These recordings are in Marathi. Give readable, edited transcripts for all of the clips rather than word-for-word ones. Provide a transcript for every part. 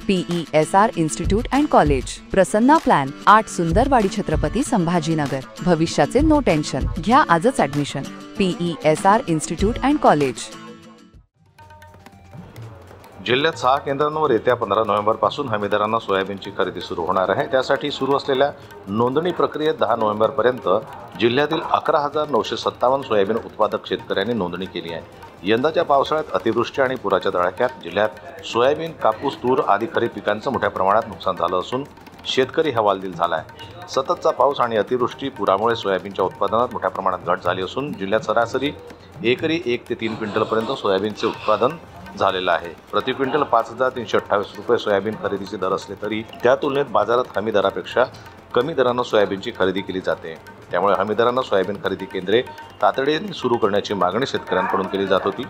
PESR institute and college, Prasanna plan, 8 Sundarwadi Chhatrapati Sambhajinagar. भविष्याचे नो टेन्शन, घ्या आजच admission. PESR institute and college. जिल्ह्यात 6 केंद्रांवर येत्या 15 नोव्हेंबरपासून हमीदरांना सोयाबीनची खरेदी सुरू होणार आहे। त्यासाठी सुरू असलेल्या नोंदणी प्रक्रियेत 10 नोव्हेंबरपर्यंत जिल्ह्यातील 11,957 सोयाबीन उत्पादक शेतकऱ्यांनी नोंदणी केली आहे। यंदाच्या पावसाळ्यात अतिवृष्टी आणि पुराच्या तडाख्यात जिल्ह्यात सोयाबीन, कापूस, तूर आदी खरीप पिकांचं मोठ्या प्रमाणात नुकसान झालं असून शेतकरी हवालदिल झाला आहे। सततचा पाऊस आणि अतिवृष्टी पुरामुळे सोयाबीनच्या उत्पादनात मोठ्या प्रमाणात घट झाली असून जिल्ह्यात सरासरी एकरी 1 ते 3 क्विंटलपर्यंत सोयाबीनचे उत्पादन झालेलं आहे। प्रति क्विंटल 5,328 रुपये सोयाबीन खरेदीचे दर असले तरी त्या तुलनेत बाजारात हमी दरापेक्षा कमी दरानं सोयाबीनची खरेदी केली जाते। त्यामुळे हमीदरांना सोयाबीन खरेदी केंद्रे तातडीने सुरू करण्याची मागणी शेतकऱ्यांकडून केली जात होती।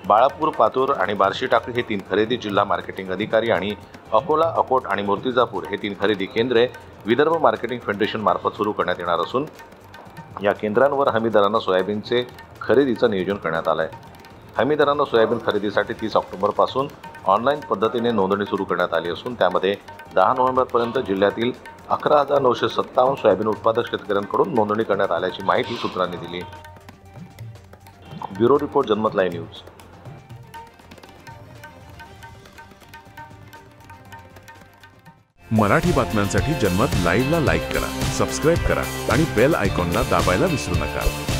बाळापूर, पातूर आणि बार्शी टाकळी हे 3 खरेदी जिल्हा मार्केटिंग अधिकारी आणि अकोला, अकोट आणि मूर्तिजापूर हे 3 खरेदी केंद्रे विदर्भ मार्केटिंग फेडरेशन मार्फत सुरू करण्यात येणार असून या केंद्रांवर हमीदरांना सोयाबीनचे खरेदीचं नियोजन करण्यात आलं आहे। हमीदरांना सोयाबीन खरेदीसाठी 30 ऑक्टोबरपासून ऑनलाईन पद्धतीने नोंदणी सुरू करण्यात आली असून त्यामध्ये 10 नोव्हेंबरपर्यंत जिल्ह्यातील 11,957 सोयाबीन उत्पादक शेतकऱ्यांकडून नोंदणी करण्यात आल्याची माहिती सूत्रांनी दिली। ब्युरो रिपोर्ट, जनमत लाईव्ह न्यूज। मराठी बातम्यांसाठी जनमत लाईव्हला लाईक करा, सबस्क्राईब करा आणि बेल आयकॉनला दाबायला विसरू नका।